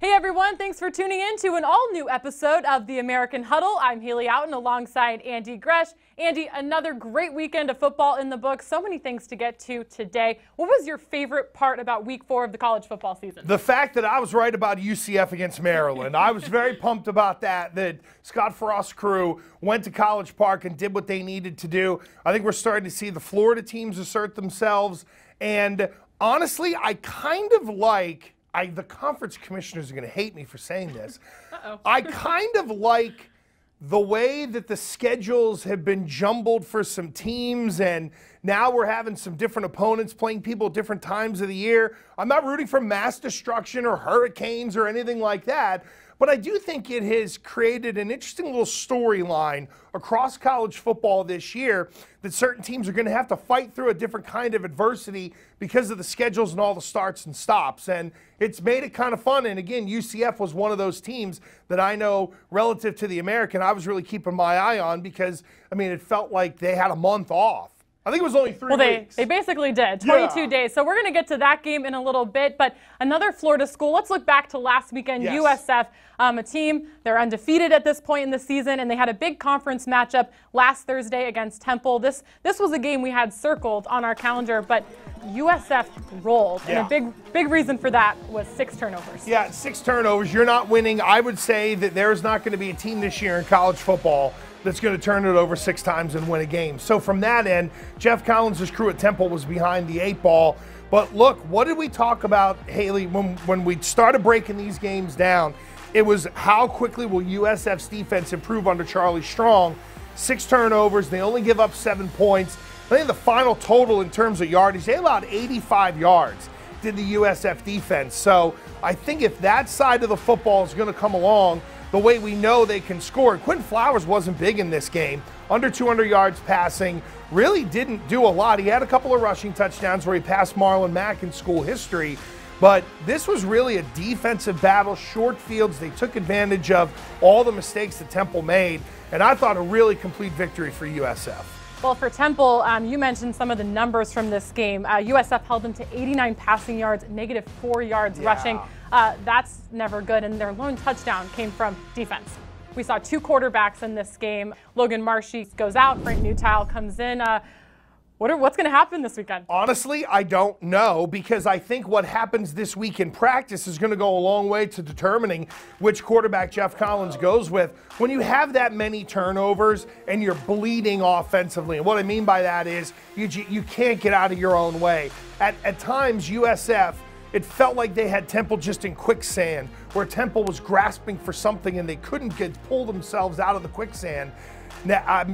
Hey everyone, thanks for tuning in to an all-new episode of the American Huddle. I'm Hali alongside Andy Gresh. Andy, another great weekend of football in the books. So many things to get to today. What was your favorite part about week 4 of the college football season? The fact that I was right about UCF against Maryland. I was very pumped about that Scott Frost's crew went to College Park and did what they needed to do. I think we're starting to see the Florida teams assert themselves. And honestly, I kind of like... the conference commissioners are going to hate me for saying this. I kind of like the way that the schedules have been jumbled for some teams, and now we're having some different opponents playing people at different times of the year. I'm not rooting for mass destruction or hurricanes or anything like that, but I do think it has created an interesting little storyline across college football this year that certain teams are going to have to fight through a different kind of adversity because of the schedules and all the starts and stops. And it's made it kind of fun. And again, UCF was one of those teams that I know relative to the American I was really keeping my eye on because, I mean, it felt like they had a month off. I think it was only 3 weeks. They basically did, 22 days. So we're going to get to that game in a little bit. But another Florida school, let's look back to last weekend, yes. USF, a team, they're undefeated at this point in the season, and they had a big conference matchup last Thursday against Temple. This was a game we had circled on our calendar, but USF rolled. Yeah. And a big reason for that was 6 turnovers. Yeah, 6 turnovers. You're not winning. I would say that there's not going to be a team this year in college football that's going to turn it over 6 times and win a game. So from that end, Jeff Collins' crew at Temple was behind the 8 ball. But look, what did we talk about, Hali, when we started breaking these games down? It was how quickly will USF's defense improve under Charlie Strong. 6 turnovers. They only give up 7 points. I think the final total in terms of yardage, they allowed 85 yards, did the USF defense. So I think if that side of the football is going to come along the way we know they can score. Quentin Flowers wasn't big in this game. Under 200 yards passing, really didn't do a lot. He had a couple of rushing touchdowns where he passed Marlon Mack in school history. But this was really a defensive battle, short fields. They took advantage of all the mistakes that Temple made. And I thought a really complete victory for USF. Well, for Temple, you mentioned some of the numbers from this game. USF held them to 89 passing yards, -4 yards rushing. That's never good, and their lone touchdown came from defense. We saw 2 quarterbacks in this game. Logan Marshy goes out, Frank Newtile comes in. What's going to happen this weekend? Honestly, I don't know, because I think what happens this week in practice is going to go a long way to determining which quarterback Jeff Collins goes with. When you have that many turnovers and you're bleeding offensively, and what I mean by that is you can't get out of your own way. At times, USF, it felt like they had Temple just in quicksand, where Temple was grasping for something and they couldn't pull themselves out of the quicksand. Now,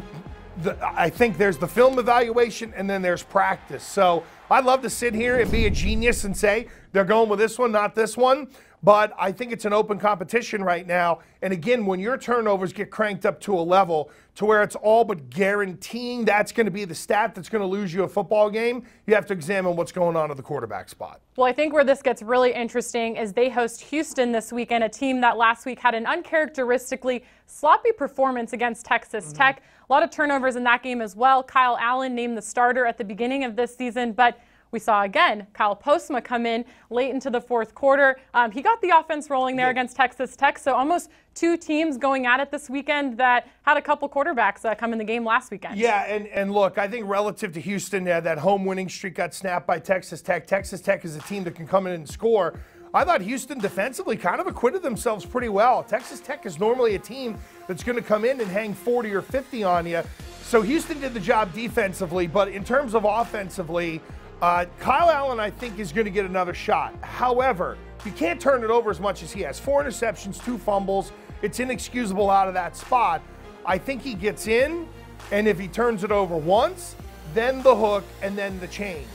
I think there's the film evaluation and then there's practice. So I'd love to sit here and be a genius and say they're going with this one, not this one. But I think it's an open competition right now. And again, when your turnovers get cranked up to a level to where it's all but guaranteeing that's going to be the stat that's going to lose you a football game, you have to examine what's going on at the quarterback spot. Well, I think where this gets really interesting is they host Houston this weekend, a team that last week had an uncharacteristically sloppy performance against Texas Tech. A lot of turnovers in that game as well. Kyle Allen named the starter at the beginning of this season, but we saw again Kyle Postma come in late into the 4th quarter. He got the offense rolling there against Texas Tech, so almost 2 teams going at it this weekend that had a couple quarterbacks come in the game last weekend. Yeah, and look, I think relative to Houston, that home winning streak got snapped by Texas Tech. Texas Tech is a team that can come in and score. I thought Houston defensively kind of acquitted themselves pretty well. Texas Tech is normally a team that's going to come in and hang 40 or 50 on you. So Houston did the job defensively, but in terms of offensively, Kyle Allen, I think, is going to get another shot. However, you can't turn it over as much as he has. 4 interceptions, 2 fumbles. It's inexcusable out of that spot. I think he gets in, and if he turns it over once, then the hook, and then the change.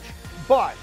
But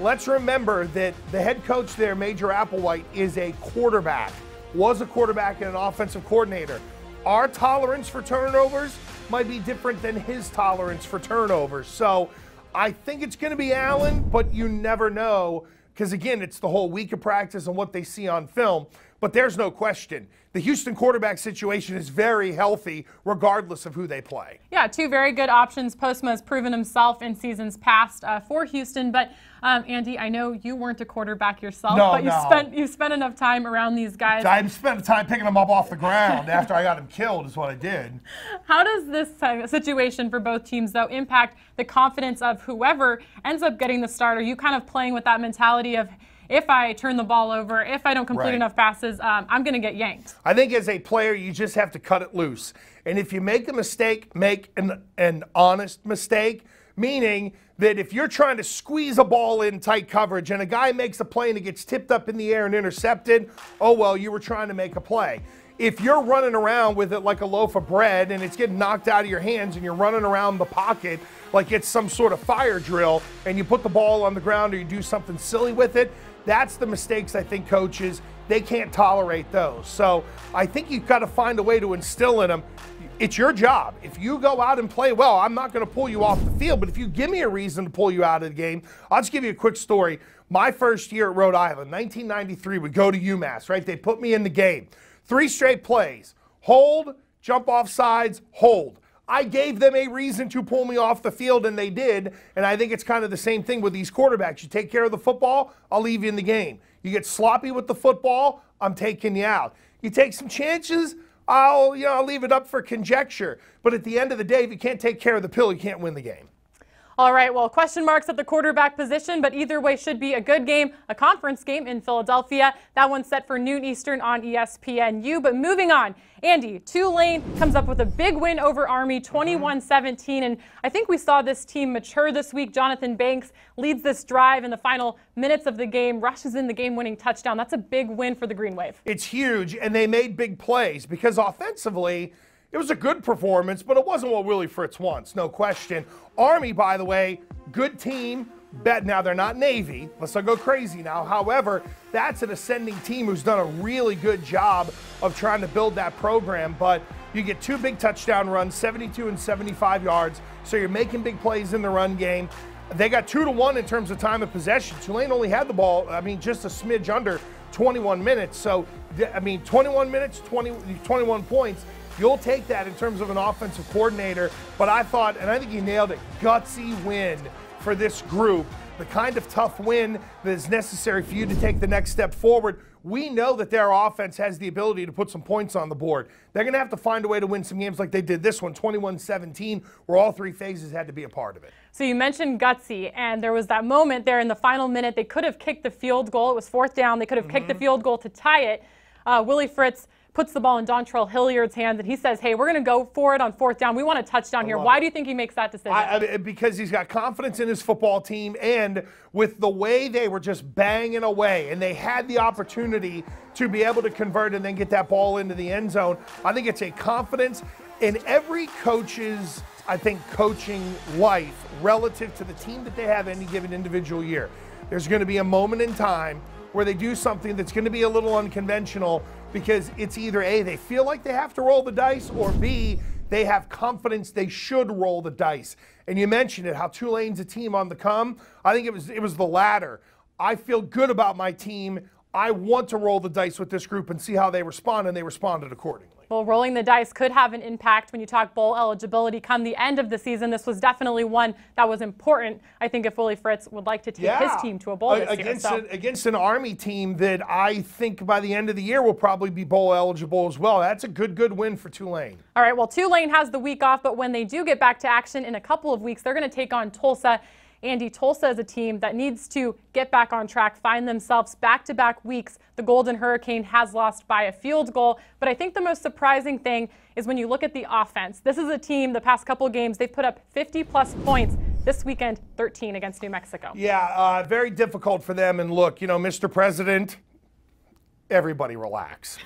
let's remember that the head coach there, Major Applewhite, is a quarterback, was a quarterback and an offensive coordinator. Our tolerance for turnovers might be different than his tolerance for turnovers. So I think it's going to be Allen, but you never know because, again, it's the whole week of practice and what they see on film. But there's no question. The Houston quarterback situation is very healthy regardless of who they play. Yeah, two very good options. Postma has proven himself in seasons past for Houston. But, Andy, I know you weren't a quarterback yourself, but you spent enough time around these guys. I spent time picking them up off the ground after I got him killed is what I did. How does this situation for both teams, though, impact the confidence of whoever ends up getting the start? Are you kind of playing with that mentality of, if I turn the ball over, if I don't complete enough passes, I'm going to get yanked? I think as a player, you just have to cut it loose. And if you make a mistake, make an honest mistake, meaning that if you're trying to squeeze a ball in tight coverage and a guy makes a play and it gets tipped up in the air and intercepted, oh, well, you were trying to make a play. If you're running around with it like a loaf of bread and it's getting knocked out of your hands and you're running around the pocket like it's some sort of fire drill and you put the ball on the ground or you do something silly with it, that's the mistakes I think coaches, they can't tolerate those. So I think you've got to find a way to instill in them. It's your job. If you go out and play well, I'm not going to pull you off the field, but if you give me a reason to pull you out of the game, I'll just give you a quick story. My first year at Rhode Island, 1993, we go to UMass, right? They put me in the game. 3 straight plays. Hold, jump off sides, hold. I gave them a reason to pull me off the field, and they did. And I think it's kind of the same thing with these quarterbacks. You take care of the football, I'll leave you in the game. You get sloppy with the football, I'm taking you out. You take some chances, I'll leave it up for conjecture. But at the end of the day, if you can't take care of the pill, you can't win the game. All right, well, question marks at the quarterback position, but either way should be a good game, a conference game in Philadelphia. That one's set for noon Eastern on ESPNU. But moving on, Andy, Tulane comes up with a big win over Army, 21-17. And I think we saw this team mature this week. Jonathan Banks leads this drive in the final minutes of the game, rushes in the game-winning touchdown. That's a big win for the Green Wave. It's huge, and they made big plays because offensively, it was a good performance, but it wasn't what Willie Fritz wants, no question. Army, by the way, good team. Now, they're not Navy. Let's not go crazy now. However, that's an ascending team who's done a really good job of trying to build that program. But you get 2 big touchdown runs, 72 and 75 yards, so you're making big plays in the run game. They got 2-1 in terms of time of possession. Tulane only had the ball, just a smidge under 21 minutes. So, 21 minutes, 21 points. You'll take that in terms of an offensive coordinator. But I thought, and I think you nailed it, gutsy win for this group. The kind of tough win that is necessary for you to take the next step forward. We know that their offense has the ability to put some points on the board. They're going to have to find a way to win some games like they did this one, 21-17, where all 3 phases had to be a part of it. So you mentioned gutsy, and there was that moment there in the final minute. They could have kicked the field goal. It was 4th down. They could have kicked the field goal to tie it. Willie Fritz puts the ball in Dontrell Hilliard's hands, and he says, hey, we're going to go for it on 4th down. We want a touchdown here. Why do you think he makes that decision? Because he's got confidence in his football team, and with the way they were just banging away, and they had the opportunity to be able to convert and then get that ball into the end zone, I think it's a confidence in every coach's, coaching life relative to the team that they have any given individual year. There's going to be a moment in time where they do something that's going to be a little unconventional because it's either A, they feel like they have to roll the dice, or B, they have confidence they should roll the dice. And you mentioned it, how Tulane's a team on the come. I think it was the latter. I feel good about my team. I want to roll the dice with this group and see how they respond, and they responded accordingly. Well, rolling the dice could have an impact when you talk bowl eligibility come the end of the season. This was definitely one that was important, I think, if Willie Fritz would like to take his team to a bowl this year. Against an Army team that I think by the end of the year will probably be bowl eligible as well. That's a good win for Tulane. All right, well, Tulane has the week off, but when they do get back to action in a couple of weeks, they're going to take on Tulsa. Andy, Tulsa is a team that needs to get back on track, find themselves back-to-back weeks. The Golden Hurricane has lost by a field goal, but I think the most surprising thing is when you look at the offense. This is a team, the past couple of games, they've put up 50-plus points. This weekend, 13 against New Mexico. Yeah, very difficult for them. And look, Mr. President, everybody relax.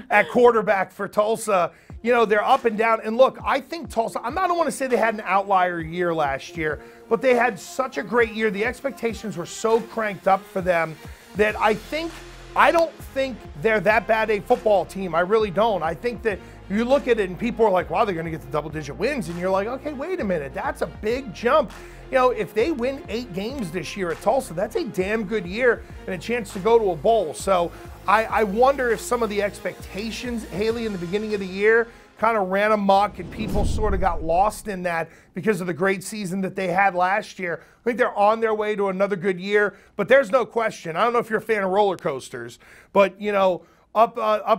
At quarterback for Tulsa, they're up and down. And look, I think Tulsa, I don't want to say they had an outlier year last year, but they had such a great year. The expectations were so cranked up for them that I don't think they're that bad a football team. I really don't. I think that you look at it and people are like, wow, they're going to get the double-digit wins. And you're like, okay, wait a minute. That's a big jump. You know, if they win 8 games this year at Tulsa, that's a damn good year and a chance to go to a bowl. So I wonder if some of the expectations, Hali, in the beginning of the year kind of ran amok and people sort of got lost in that because of the great season that they had last year. I think they're on their way to another good year, but there's no question. I don't know if you're a fan of roller coasters, but, you know, up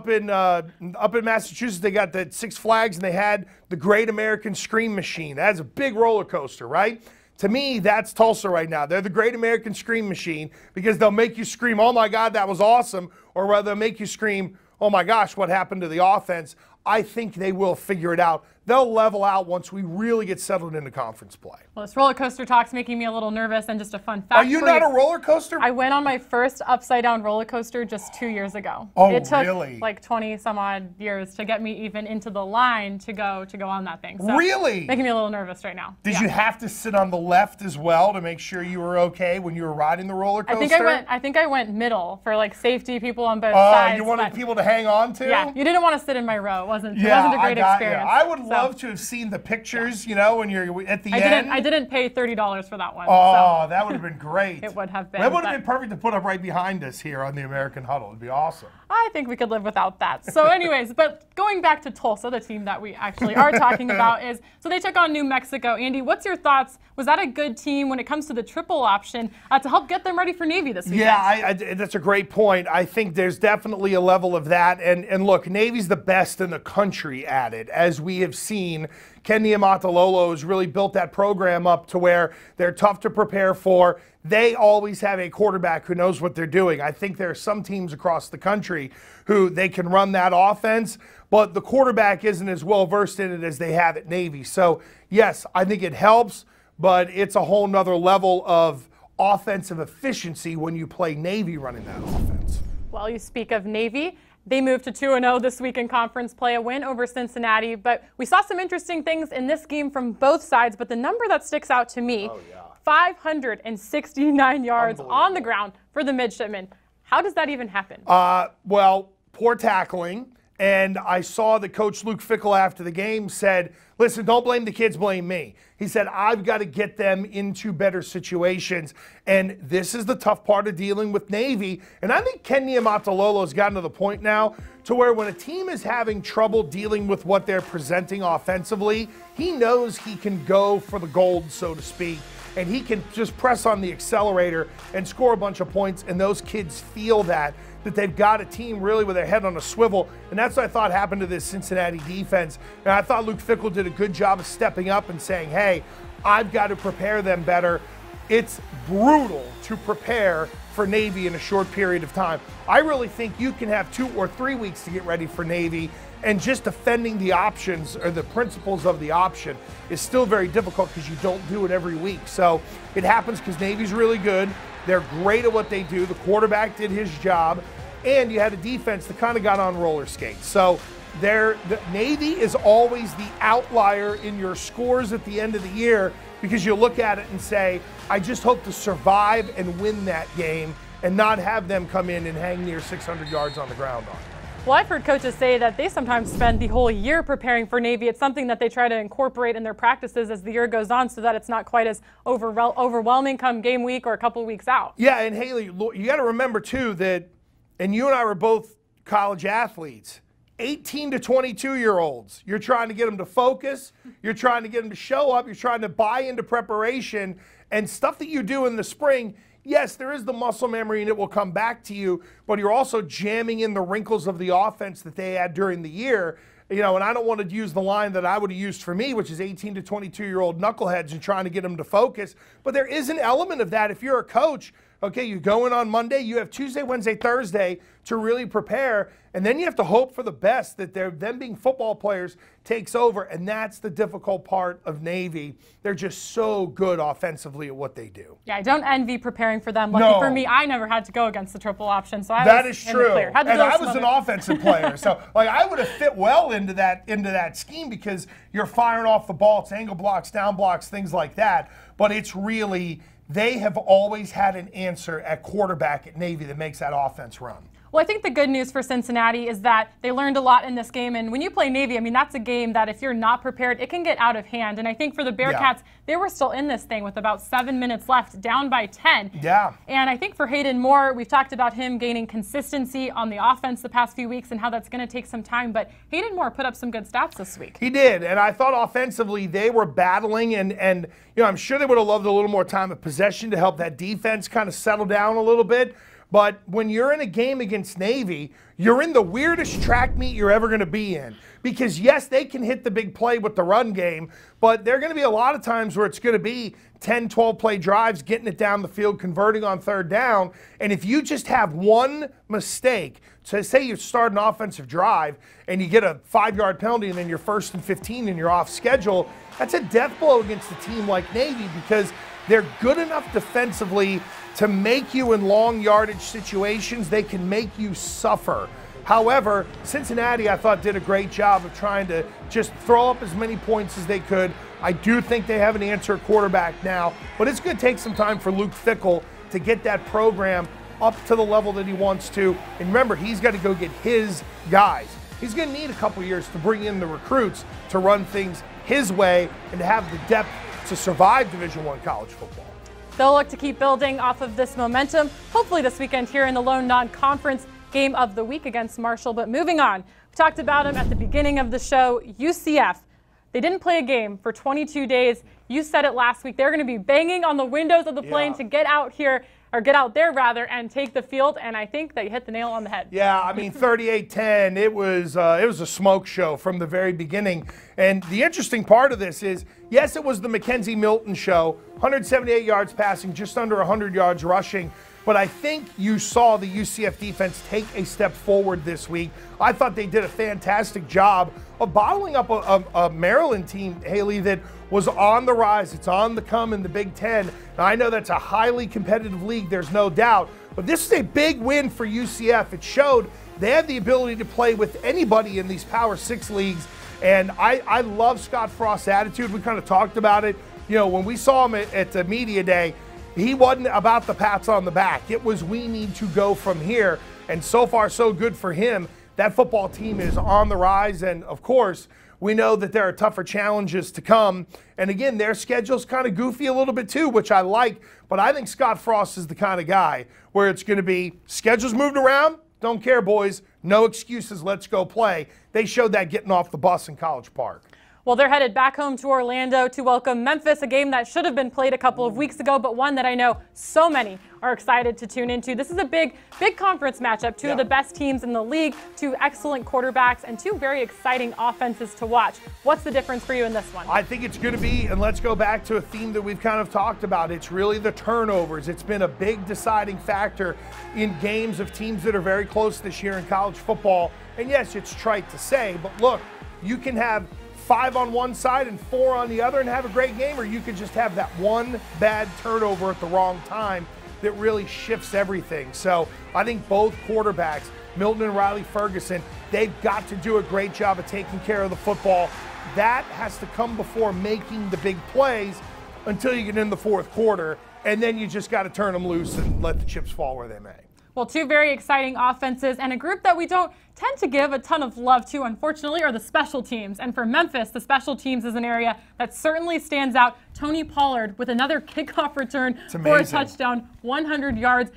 in Massachusetts, they got the Six Flags, and they had the Great American Scream Machine. That's a big roller coaster, right? To me, that's Tulsa right now. They're the Great American Scream Machine because they'll make you scream, oh my God, that was awesome, or rather they'll make you scream, oh my gosh, what happened to the offense? I think they will figure it out. They'll level out once we really get settled into conference play. Well, this roller coaster talk's making me a little nervous, and just a fun fact. Are you not a roller coaster? I went on my first upside-down roller coaster just 2 years ago. Oh, it took really? like 20 some odd years to get me even into the line to go on that thing. So really? Making me a little nervous right now. Did you have to sit on the left as well to make sure you were okay when you were riding the roller coaster? I think I went middle for like safety, people on both sides. You wanted people to hang on to? Yeah, you didn't want to sit in my row. It wasn't a great experience. I would love to have seen the pictures, you know, when you're at the end. I didn't pay $30 for that one. Oh, so. that would have been great. It would have been. That would have been perfect to put up right behind us here on the American Huddle. It'd be awesome. I think we could live without that. So anyways, but going back to Tulsa, the team that we actually are talking about so they took on New Mexico. Andy, what's your thoughts? Was that a good team when it comes to the triple option to help get them ready for Navy this weekend? Yeah, that's a great point. I think there's definitely a level of that. And look, Navy's the best in the country at it. As we have seen, Ken Niumatalolo has really built that program up to where they're tough to prepare for. They always have a quarterback who knows what they're doing. I think there are some teams across the country who they can run that offense, but the quarterback isn't as well versed in it as they have at Navy. So, yes, I think it helps, but it's a whole nother level of offensive efficiency when you play Navy running that offense. Well, you speak of Navy. They moved to 2-0 this week in conference play, a win over Cincinnati. But we saw some interesting things in this game from both sides. But the number that sticks out to me, 569 yards on the ground for the midshipmen. How does that even happen? Well, poor tackling. And I saw that Coach Luke Fickell after the game said, listen, don't blame the kids, blame me. He said, I've got to get them into better situations. And this is the tough part of dealing with Navy. And I think Ken Niumatalolo has gotten to the point now to where when a team is having trouble dealing with what they're presenting offensively, he knows he can go for the gold, so to speak. And he can just press on the accelerator and score a bunch of points. And those kids feel that they've got a team really with their head on a swivel. And that's what I thought happened to this Cincinnati defense. And I thought Luke Fickell did a good job of stepping up and saying, hey, I've got to prepare them better. It's brutal to prepare for Navy in a short period of time. I really think you can have 2 or 3 weeks to get ready for Navy, and just defending the options or the principles of the option is still very difficult because you don't do it every week. So it happens because Navy's really good. They're great at what they do. The quarterback did his job, and you had a defense that kind of got on roller skates. So the Navy is always the outlier in your scores at the end of the year because you look at it and say, I just hope to survive and win that game and not have them come in and hang near 600 yards on the ground on it. Well, I've heard coaches say that they sometimes spend the whole year preparing for Navy. It's something that they try to incorporate in their practices as the year goes on so that it's not quite as overwhelming come game week or a couple weeks out. Yeah, and Hali, you got to remember, too, that, and you and I were both college athletes, 18 to 22-year-olds, you're trying to get them to focus, you're trying to get them to show up, you're trying to buy into preparation, and stuff that you do in the spring. Yes, there is the muscle memory and it will come back to you, but you're also jamming in the wrinkles of the offense that they had during the year. You know, and I don't want to use the line that I would have used for me, which is 18 to 22-year-old knuckleheads and trying to get them to focus. But there is an element of that if you're a coach. Okay, you go in on Monday, you have Tuesday, Wednesday, Thursday to really prepare, and then you have to hope for the best that them being football players takes over, and that's the difficult part of Navy. They're just so good offensively at what they do. Yeah, I don't envy preparing for them. Lucky for me, I never had to go against the triple option, so that is true. And I was an offensive player, so like I would have fit well into that scheme because you're firing off the ball, it's angle blocks, down blocks, things like that. But it's really, they have always had an answer at quarterback at Navy that makes that offense run. Well, I think the good news for Cincinnati is that they learned a lot in this game. And when you play Navy, I mean, that's a game that if you're not prepared, it can get out of hand. And I think for the Bearcats, they were still in this thing with about 7 minutes left, down by 10. Yeah. And I think for Hayden Moore, we've talked about him gaining consistency on the offense the past few weeks and how that's going to take some time. But Hayden Moore put up some good stats this week. He did. And I thought offensively they were battling. And you know, I'm sure they would have loved a little more time of possession to help that defense kind of settle down a little bit. But when you're in a game against Navy, you're in the weirdest track meet you're ever going to be in. Because, yes, they can hit the big play with the run game, but there are going to be a lot of times where it's going to be 10, 12-play drives, getting it down the field, converting on third down. And if you just have one mistake, so say you start an offensive drive and you get a 5-yard penalty and then you're 1st and 15 and you're off schedule, that's a death blow against a team like Navy because they're good enough defensively to make you in long yardage situations. They can make you suffer. However, Cincinnati, I thought, did a great job of trying to just throw up as many points as they could. I do think they have an answer quarterback now, but it's going to take some time for Luke Fickell to get that program up to the level that he wants to. And remember, he's got to go get his guys. He's going to need a couple years to bring in the recruits to run things his way and to have the depth to survive Division I college football. They'll look to keep building off of this momentum, hopefully this weekend here in the lone non-conference game of the week against Marshall. But moving on, we talked about them at the beginning of the show, UCF. They didn't play a game for 22 days. You said it last week. They're going to be banging on the windows of the plane to get out here, or get out there rather, and take the field. And I think they hit the nail on the head. Yeah, I mean, 38-10. It was a smoke show from the very beginning. And the interesting part of this is, yes, it was the Mackenzie Milton show, 178 yards passing, just under 100 yards rushing. But I think you saw the UCF defense take a step forward this week. I thought they did a fantastic job of bottling up a Maryland team, Haley, that was on the rise. It's on the come in the Big Ten. Now, I know that's a highly competitive league, there's no doubt. But this is a big win for UCF. It showed they have the ability to play with anybody in these Power 6 leagues. And I love Scott Frost's attitude. We kind of talked about it. You know, when we saw him at the media day, he wasn't about the pats on the back. It was, we need to go from here. And so far, so good for him. That football team is on the rise. And, of course, we know that there are tougher challenges to come. And, again, their schedule's kind of goofy a little bit, too, which I like. But I think Scott Frost is the kind of guy where it's going to be schedules moved around. Don't care, boys. No excuses. Let's go play. They showed that getting off the bus in College Park. Well, they're headed back home to Orlando to welcome Memphis, a game that should have been played a couple of weeks ago, but one that I know so many are excited to tune into. This is a big conference matchup. Two of the best teams in the league, two excellent quarterbacks, and two very exciting offenses to watch. What's the difference for you in this one? I think it's going to be, and let's go back to a theme that we've kind of talked about. It's really the turnovers. It's been a big deciding factor in games of teams that are very close this year in college football. And yes, it's trite to say, but look, you can have 5 on one side and 4 on the other and have a great game, or you could just have that one bad turnover at the wrong time that really shifts everything. So I think both quarterbacks, Milton and Riley Ferguson, they've got to do a great job of taking care of the football. That has to come before making the big plays until you get in the fourth quarter, and then you just got to turn them loose and let the chips fall where they may. Well, two very exciting offenses, and a group that we don't tend to give a ton of love to, unfortunately, are the special teams. And for Memphis, the special teams is an area that certainly stands out. Tony Pollard with another kickoff return for a touchdown, 100 yards.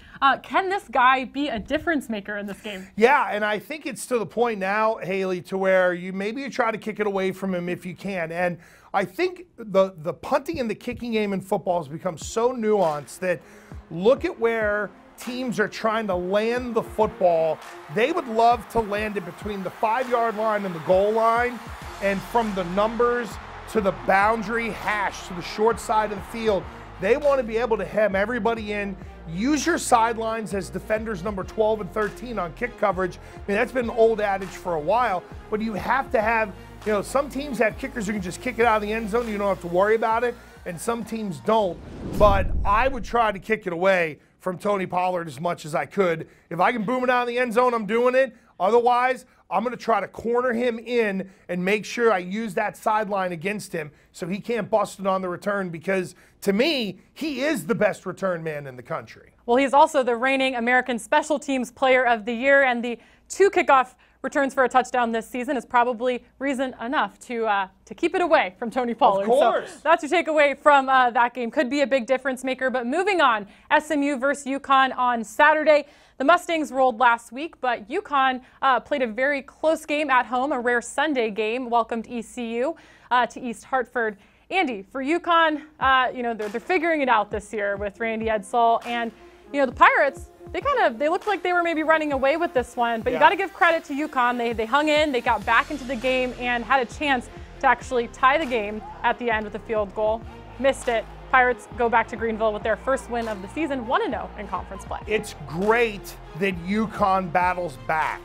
Can this guy be a difference maker in this game? Yeah, and I think it's to the point now, Haley, to where you try to kick it away from him if you can. And I think the punting and the kicking game in football has become so nuanced that look at where teams are trying to land the football. They would love to land it between the 5-yard line and the goal line, and from the numbers to the boundary hash to the short side of the field. They want to be able to hem everybody in. Use your sidelines as defenders number 12 and 13 on kick coverage. I mean, that's been an old adage for a while, but you have to have, you know, some teams have kickers who can just kick it out of the end zone. You don't have to worry about it, and some teams don't. But I would try to kick it away from Tony Pollard as much as I could. If I can boom it out of the end zone, I'm doing it. Otherwise, I'm going to try to corner him in and make sure I use that sideline against him so he can't bust it on the return, because to me, he is the best return man in the country. Well, he's also the reigning American Special Teams Player of the Year, and the 2 kickoff returns for a touchdown this season is probably reason enough to keep it away from Tony Pollard. Of course. So that's your takeaway from that game. Could be a big difference maker. But moving on, SMU versus UConn on Saturday. The Mustangs rolled last week, but UConn played a very close game at home, a rare Sunday game, welcomed ECU to East Hartford. Andy, for UConn, they're figuring it out this year with Randy Edsall, and the Pirates, they looked like they were maybe running away with this one, but you got to give credit to UConn. They hung in, they got back into the game, and had a chance to actually tie the game at the end with a field goal. Missed it. Pirates go back to Greenville with their first win of the season, 1-0 in conference play. It's great that UConn battles back.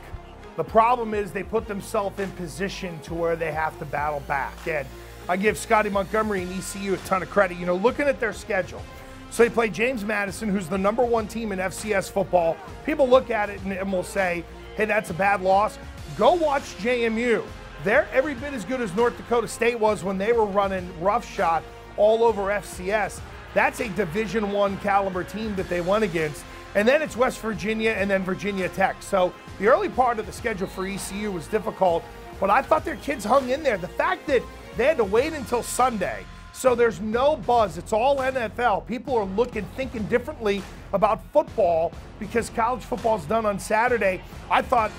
The problem is they put themselves in position to where they have to battle back. And I give Scotty Montgomery and ECU a ton of credit. Looking at their schedule. So they play James Madison, who's the #1 team in FCS football. People look at it and will say, hey, that's a bad loss. Go watch JMU. They're every bit as good as North Dakota State was when they were running roughshod all over FCS. That's a Division I caliber team that they went against. And then it's West Virginia and then Virginia Tech. So the early part of the schedule for ECU was difficult, but I thought their kids hung in there. The fact that they had to wait until Sunday, so there's no buzz. It's all NFL. People are thinking differently about football because college football is done on Saturday. I thought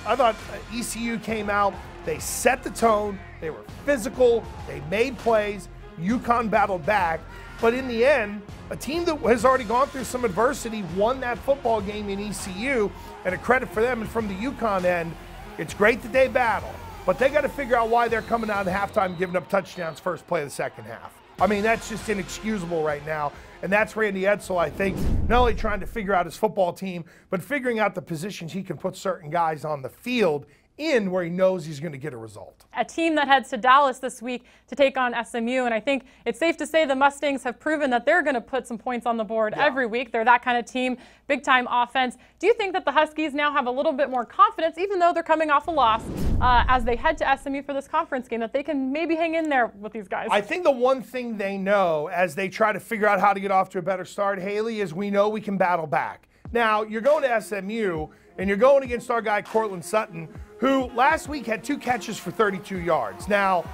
ECU came out. They set the tone. They were physical. They made plays. UConn battled back. But in the end, a team that has already gone through some adversity won that football game in ECU, and a credit for them. And from the UConn end, it's great that they battle, but they got to figure out why they're coming out at halftime giving up touchdowns first play of the second half. I mean, that's just inexcusable right now. And that's Randy Edsall, I think, not only trying to figure out his football team, but figuring out the positions he can put certain guys on the field in where he knows he's going to get a result. A team that heads to Dallas this week to take on SMU, and I think it's safe to say the Mustangs have proven that they're going to put some points on the board every week. They're that kind of team, big-time offense. Do you think that the Huskies now have a little bit more confidence, even though they're coming off a loss, as they head to SMU for this conference game, that they can maybe hang in there with these guys? I think the one thing they know as they try to figure out how to get off to a better start, Haley, is we know we can battle back. Now, you're going to SMU, and you're going against our guy Cortland Sutton, who last week had 2 catches for 32 yards. Now,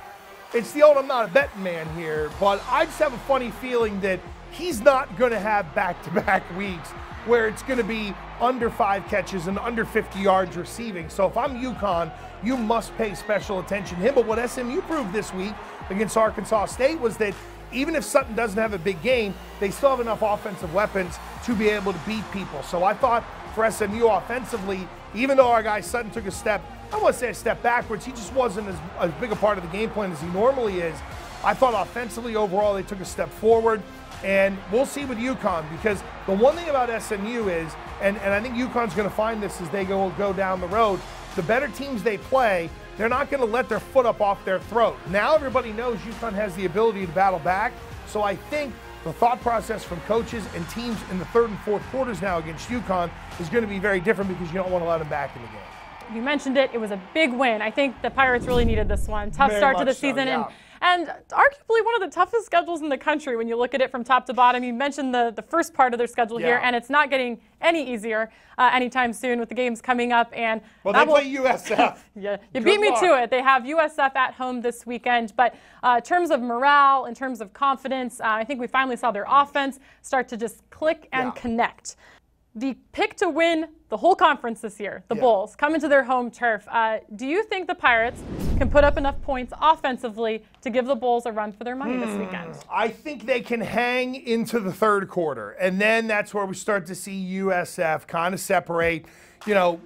it's the old I'm not a betting man here, but I just have a funny feeling that he's not going to have back-to-back weeks where it's going to be under 5 catches and under 50 yards receiving. So if I'm UConn, you must pay special attention to him. But what SMU proved this week against Arkansas State was that even if Sutton doesn't have a big game, they still have enough offensive weapons to be able to beat people. So I thought for SMU offensively, even though our guy Sutton took a step, I don't want to say a step backwards, he just wasn't as big a part of the game plan as he normally is. I thought offensively overall they took a step forward, and we'll see with UConn, because the one thing about SMU is, and I think UConn's going to find this as they go down the road, the better teams they play, they're not going to let their foot up off their throat. Now everybody knows UConn has the ability to battle back, so I think the thought process from coaches and teams in the third and fourth quarters now against UConn is going to be very different because you don't want to let them back in the game. You mentioned it. It was a big win. I think the Pirates really needed this one. Tough start to the season, and arguably one of the toughest schedules in the country when you look at it from top to bottom. You mentioned the first part of their schedule here, and it's not getting any easier anytime soon with the games coming up. And well, they play USF. Yeah, you beat me to it. They have USF at home this weekend. But in terms of morale, in terms of confidence, I think we finally saw their offense start to just click and connect. The pick to win the whole conference this year, the Bulls, coming to their home turf. Do you think the Pirates can put up enough points offensively to give the Bulls a run for their money this weekend? I think they can hang into the third quarter, and then that's where we start to see USF kind of separate.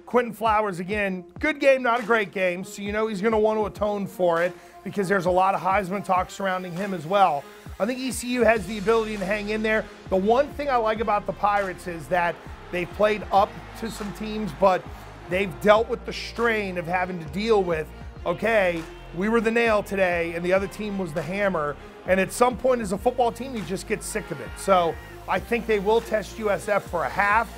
Quentin Flowers, again, good game, not a great game, so he's going to want to atone for it because there's a lot of Heisman talk surrounding him as well. I think ECU has the ability to hang in there. The one thing I like about the Pirates is that they've played up to some teams, but they've dealt with the strain of having to deal with, okay, we were the nail today and the other team was the hammer. And at some point as a football team, you just get sick of it. So I think they will test USF for a half.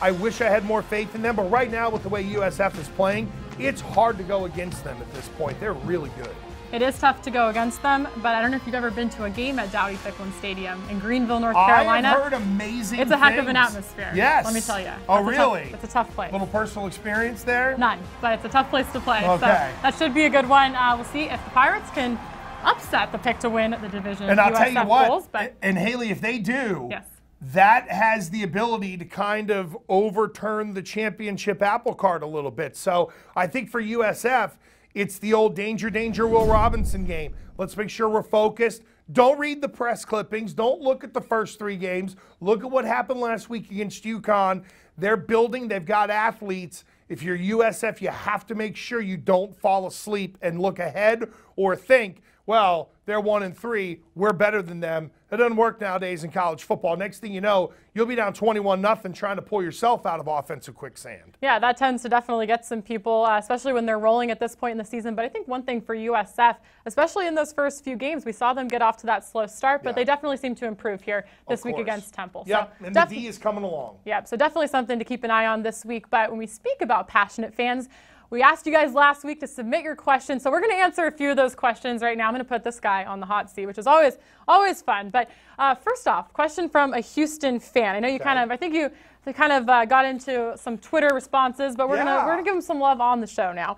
I wish I had more faith in them, but right now with the way USF is playing, it's hard to go against them at this point. They're really good. It is tough to go against them, but I don't know if you've ever been to a game at Dowdy-Ficklen Stadium in Greenville, North Carolina. I have heard amazing It's a heck things. of an atmosphere. Yes. Let me tell you. Oh, really? It's a tough place. Little personal experience there? None, but it's a tough place to play. Okay. So that should be a good one. We'll see if the Pirates can upset the pick to win the division. And I'll USF tell you what, goals, but and Haley, if they do, yes. that has the ability to kind of overturn the championship apple cart a little bit. So I think for USF, it's the old danger, danger, Will Robinson game. Let's make sure we're focused. Don't read the press clippings. Don't look at the first 3 games. Look at what happened last week against UConn. They're building. They've got athletes. If you're USF, you have to make sure you don't fall asleep and look ahead or think, well, they're 1-3. We're better than them. It doesn't work nowadays in college football. Next thing you know, you'll be down 21-0 trying to pull yourself out of offensive quicksand. Yeah, that tends to definitely get some people, especially when they're rolling at this point in the season. But I think one thing for USF, especially in those first few games, we saw them get off to that slow start, but they definitely seem to improve here this week against Temple. Yep, so and the D is coming along. Yep, so definitely something to keep an eye on this week. But when we speak about passionate fans, we asked you guys last week to submit your questions, so we're going to answer a few of those questions right now. I'm going to put this guy on the hot seat, which is always fun. But first off, question from a Houston fan. I know you I think you got into some Twitter responses, but we're gonna give him some love on the show now.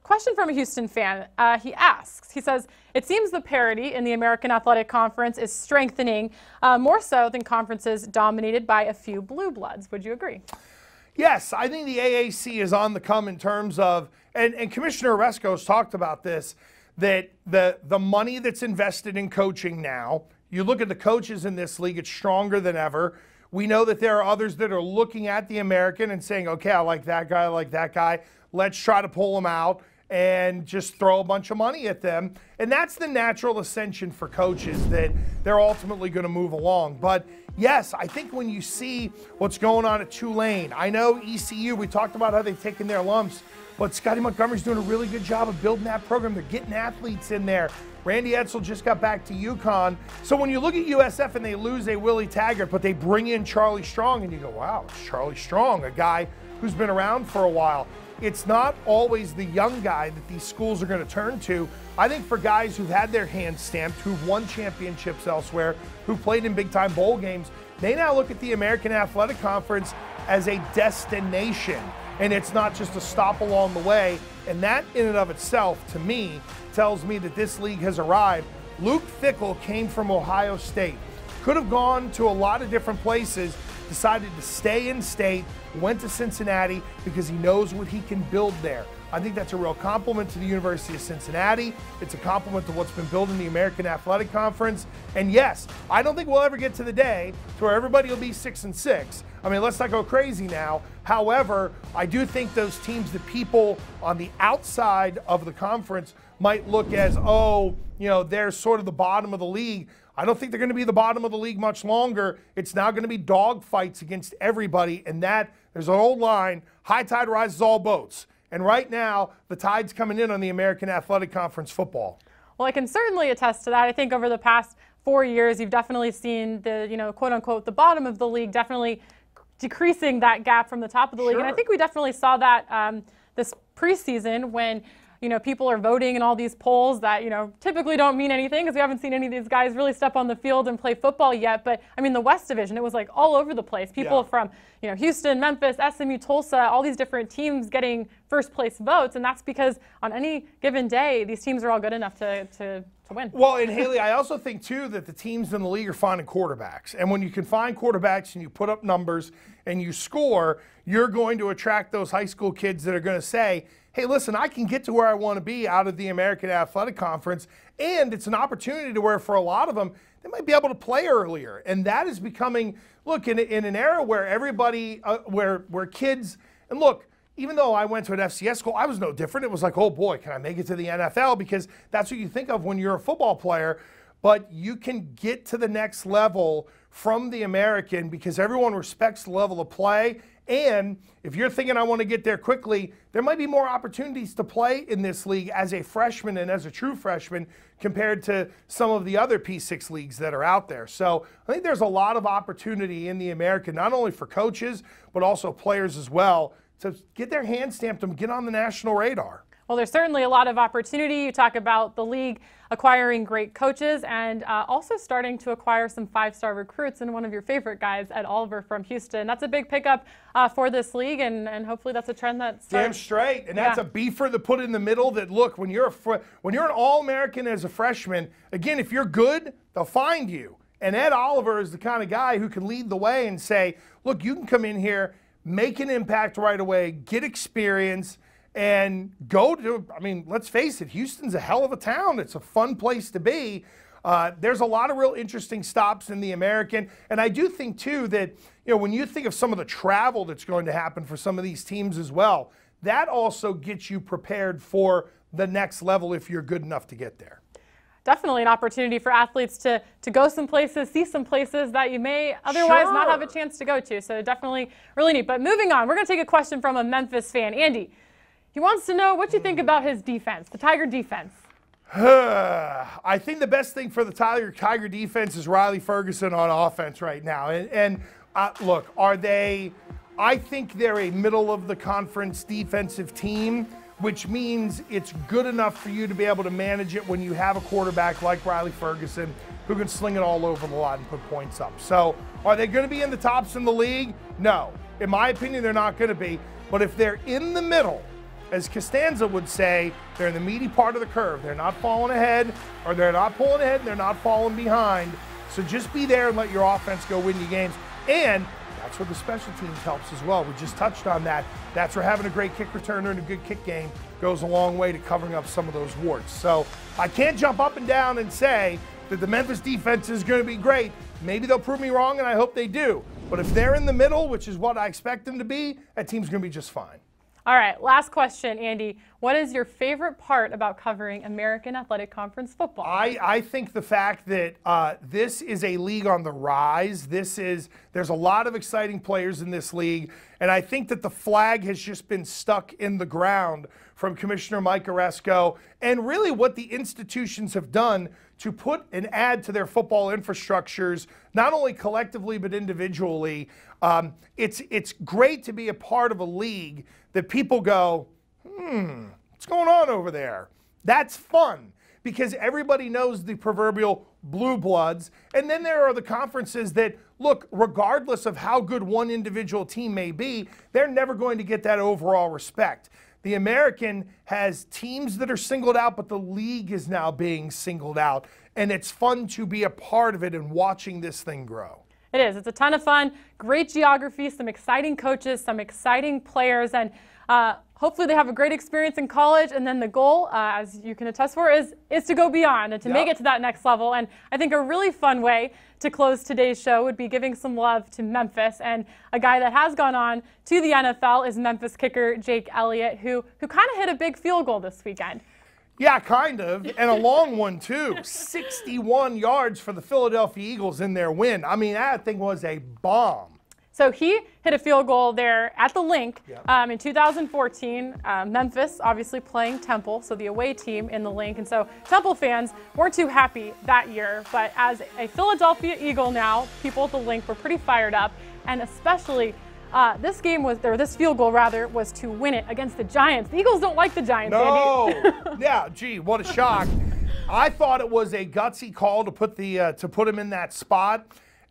Question from a Houston fan. He says, it seems the parity in the American Athletic Conference is strengthening more so than conferences dominated by a few blue bloods. Would you agree? Yes, I think the AAC is on the come in terms of, and Commissioner Oresco's talked about this, that the money that's invested in coaching now, you look at the coaches in this league, it's stronger than ever. We know that there are others that are looking at the American and saying, okay, I like that guy, I like that guy. Let's try to pull them out and just throw a bunch of money at them. And that's the natural ascension for coaches, that they're ultimately going to move along. But yes, I think when you see what's going on at Tulane, I know ECU, we talked about how they've taken their lumps, but Scotty Montgomery's doing a really good job of building that program. They're getting athletes in there. Randy Edsall just got back to UConn. So when you look at USF and they lose a Willie Taggart, but they bring in Charlie Strong, and you go, wow, it's Charlie Strong, a guy who's been around for a while. It's not always the young guy that these schools are going to turn to. I think for guys who've had their hands stamped, who've won championships elsewhere, who played in big-time bowl games, they now look at the American Athletic Conference as a destination, and it's not just a stop along the way. And that in and of itself, to me, tells me that this league has arrived. Luke Fickell came from Ohio State. Could have gone to a lot of different places, decided to stay in state, went to Cincinnati because he knows what he can build there. I think that's a real compliment to the University of Cincinnati. It's a compliment to what's been built in the American Athletic Conference. And yes, I don't think we'll ever get to the day to where everybody will be 6-6. I mean, let's not go crazy now. However, I do think those teams that people on the outside of the conference might look as, oh, you know, they're sort of the bottom of the league. I don't think they're going to be the bottom of the league much longer. It's now going to be dog fights against everybody. And that, there's an old line, high tide rises all boats. And right now, the tide's coming in on the American Athletic Conference football. Well, I can certainly attest to that. I think over the past 4 years, you've definitely seen the, quote unquote, the bottom of the league definitely decreasing that gap from the top of the league. And I think we definitely saw that this preseason when, people are voting in all these polls that, typically don't mean anything because we haven't seen any of these guys really step on the field and play football yet. But, I mean, the West Division, it was like all over the place. People from, Houston, Memphis, SMU, Tulsa, all these different teams getting first place votes. And that's because on any given day, these teams are all good enough to win. Well, and Haley, I also think, too, that the teams in the league are finding quarterbacks. And when you can find quarterbacks and you put up numbers and you score, you're going to attract those high school kids that are going to say, hey, listen, I can get to where I want to be out of the American Athletic Conference, and it's an opportunity to where for a lot of them, they might be able to play earlier. And that is becoming, look, in an era where everybody, where kids, and look, even though I went to an FCS school, I was no different. It was like, oh boy, can I make it to the NFL? Because that's what you think of when you're a football player. But you can get to the next level from the American because everyone respects the level of play. And if you're thinking I want to get there quickly, there might be more opportunities to play in this league as a freshman and as a true freshman compared to some of the other P6 leagues that are out there. So I think there's a lot of opportunity in the American, not only for coaches, but also players as well, to get their hand stamped and get on the national radar. Well, there's certainly a lot of opportunity. You talk about the league acquiring great coaches and also starting to acquire some five-star recruits, and one of your favorite guys, Ed Oliver from Houston. That's a big pickup for this league, and hopefully that's a trend that's damn straight. And that's a beefer to put in the middle that, look, when you're an All-American as a freshman, again, if you're good, they'll find you. And Ed Oliver is the kind of guy who can lead the way and say, look, you can come in here, make an impact right away, get experience, and go to, I mean, let's face it, Houston's a hell of a town. It's a fun place to be. There's a lot of real interesting stops in the American. And I do think, too, that, when you think of some of the travel that's going to happen for some of these teams as well, that also gets you prepared for the next level if you're good enough to get there. Definitely an opportunity for athletes to go some places, see some places that you may otherwise not have a chance to go to. So definitely really neat. But moving on, we're going to take a question from a Memphis fan. Andy, he wants to know what you think about his defense, the Tiger defense. I think the best thing for the Tiger defense is Riley Ferguson on offense right now. And look, I think they're a middle-of-the-conference defensive team, which means it's good enough for you to be able to manage it when you have a quarterback like Riley Ferguson who can sling it all over the lot and put points up. So are they going to be in the tops in the league? No. In my opinion, they're not going to be. But if they're in the middle, as Costanza would say, they're in the meaty part of the curve. They're not falling ahead, or they're not pulling ahead, and they're not falling behind. So just be there and let your offense go win you games. And that's where the special teams helps as well. We just touched on that. That's where having a great kick returner and a good kick game goes a long way to covering up some of those warts. So I can't jump up and down and say that the Memphis defense is going to be great. Maybe they'll prove me wrong, and I hope they do. But if they're in the middle, which is what I expect them to be, that team's going to be just fine. All right, last question, Andy. What is your favorite part about covering American Athletic Conference football? I think the fact that this is a league on the rise. There's a lot of exciting players in this league, and I think that the flag has just been stuck in the ground from Commissioner Mike Oresco, and really what the institutions have done to put and add to their football infrastructures, not only collectively but individually. It's great to be a part of a league that people go, what's going on over there? That's fun because everybody knows the proverbial blue bloods. And then there are the conferences that, look, regardless of how good one individual team may be, they're never going to get that overall respect. The American has teams that are singled out, but the league is now being singled out. And it's fun to be a part of it and watching this thing grow. It is. It's a ton of fun. Great geography, some exciting coaches, some exciting players, and hopefully they have a great experience in college. And then the goal, as you can attest for, is to go beyond and to make it to that next level. And I think a really fun way to close today's show would be giving some love to Memphis. And a guy that has gone on to the NFL is Memphis kicker Jake Elliott, who kind of hit a big field goal this weekend. Yeah, kind of, and a long one, too. 61 yards for the Philadelphia Eagles in their win. I mean, that thing was a bomb. So he hit a field goal there at the Link in 2014. Memphis obviously playing Temple, so the away team in the Link. And so Temple fans weren't too happy that year. But as a Philadelphia Eagle now, people at the Link were pretty fired up, and especially this field goal rather, was to win it against the Giants. The Eagles don't like the Giants, no. Andy. Yeah, gee, what a shock. I thought it was a gutsy call to put him in that spot.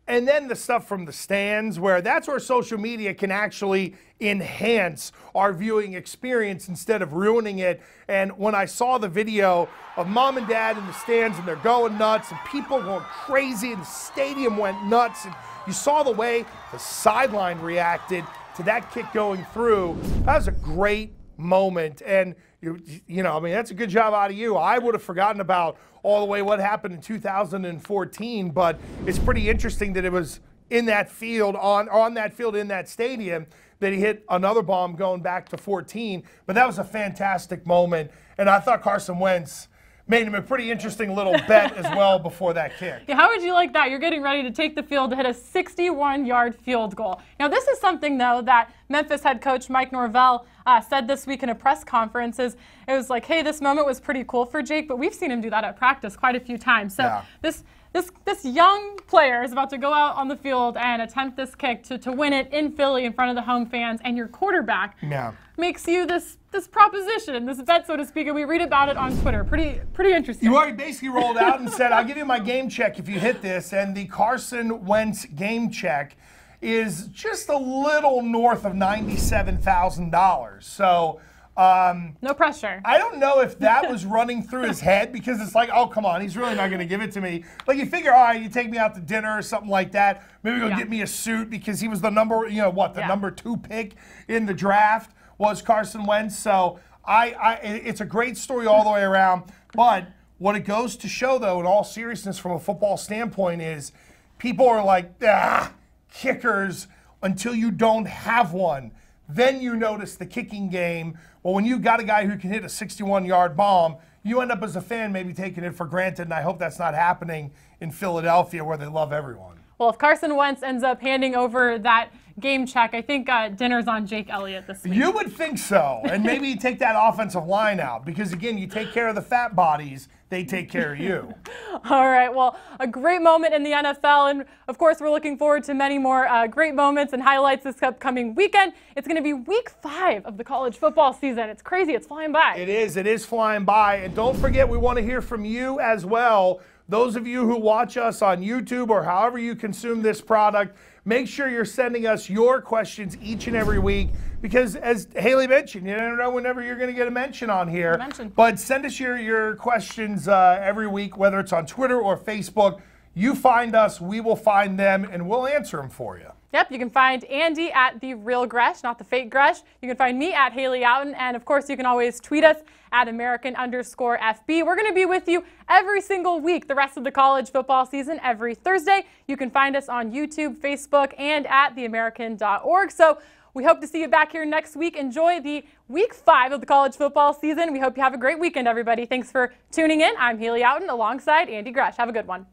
And then the stuff from the stands, that's where social media can actually enhance our viewing experience instead of ruining it. And when I saw the video of mom and dad in the stands and they're going nuts and people going crazy and the stadium went nuts, and you saw the way the sideline reacted to that kick going through. That was a great moment. And, I mean, that's a good job out of you. I would have forgotten about all the way what happened in 2014, but it's pretty interesting that it was in that field, on that field in that stadium, that he hit another bomb going back to 14. But that was a fantastic moment. And I thought Carson Wentz made him a pretty interesting little bet as well before that kick. Yeah, how would you like that? You're getting ready to take the field to hit a 61-yard field goal. Now, this is something, though, that Memphis head coach Mike Norvell said this week in a press conference. It was like, hey, this moment was pretty cool for Jake, but we've seen him do that at practice quite a few times. So This young player is about to go out on the field and attempt this kick to win it in Philly in front of the home fans, and your quarterback makes you this proposition, this bet, so to speak, and we read about it on Twitter. Pretty interesting. You already basically rolled out and said, I'll give you my game check if you hit this, and the Carson Wentz game check is just a little north of $97,000. So no pressure. I don't know if that was running through his head, because it's like, oh, come on, he's really not going to give it to me. Like, you figure, all right, you take me out to dinner or something like that. Maybe go get me a suit, because he was the number 2 pick in the draft was Carson Wentz. So it's a great story all the way around. But what it goes to show, though, in all seriousness from a football standpoint, is people are like, kickers until you don't have one. Then you notice the kicking game. Well, when you got a guy who can hit a 61-yard bomb, you end up as a fan maybe taking it for granted, and I hope that's not happening in Philadelphia where they love everyone. Well, if Carson Wentz ends up handing over that game check, I think dinner's on Jake Elliott this week. You would think so, and maybe take that offensive line out, because, again, you take care of the fat bodies, they take care of you. All right, well, a great moment in the NFL, and, of course, we're looking forward to many more great moments and highlights this upcoming weekend. It's going to be week 5 of the college football season. It's crazy. It's flying by. It is flying by, and don't forget, we want to hear from you as well. Those of you who watch us on YouTube or however you consume this product, make sure you're sending us your questions each and every week, because as Haley mentioned, you never know whenever you're going to get a mention on here. But send us your questions every week, whether it's on Twitter or Facebook. You find us, we will find them, and we'll answer them for you. Yep, you can find Andy at The Real Gresh, not the fake Gresh. You can find me at Haley Outen, and of course you can always tweet us at American_FB. We're going to be with you every single week the rest of the college football season, every Thursday. You can find us on YouTube, Facebook, and at theamerican.org. So we hope to see you back here next week. Enjoy the week 5 of the college football season. We hope you have a great weekend, everybody. Thanks for tuning in. I'm Haley Outen alongside Andy Gresh. Have a good one.